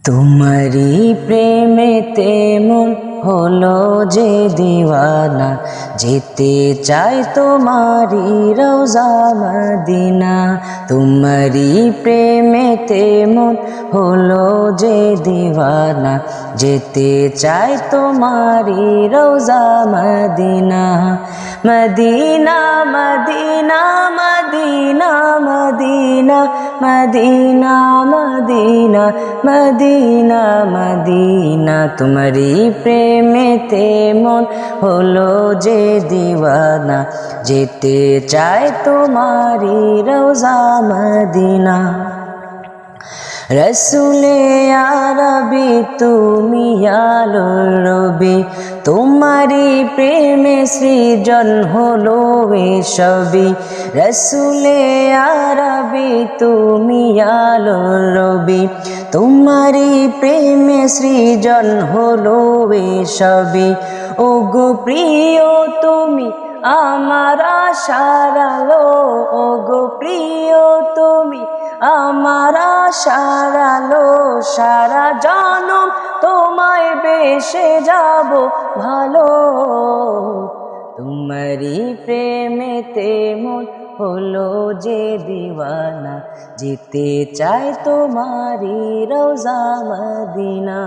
তোমারি প্রেমেতে মন হলো যে দিওয়ানা, যেতে চাই তোমারি রওজা মদিনা। তোমারি প্রেমেতে মন হলো যে দিওয়ানা, যেতে চাই তোমারি রওজা Medina. Medina Medina Medina Medina Medina Medina Medina Medina. তোমারি প্রেমেতে মন হলো যে দিওয়ানা, যেতে চায় তোমারি রওজা মদিনা। রসুলে আরবি তুমি আলোর রবি, তোমারি প্রেমে সৃজন হলো এসবই। রসুলে আরবি তুমি আলোর রবি, তোমারি প্রেমে সৃজন হলো এসবই। ওগো প্রিয় তুমি আমার আশার আলো, ওগো প্রিয় তুমি আমার আশার আলো। সারা জনম তোমায় বেসে যাব ভালো, তোমারি প্রেমেতে মন হলো যে দিওয়ানা, যেতে চাই তোমারি রওজা মদিনা।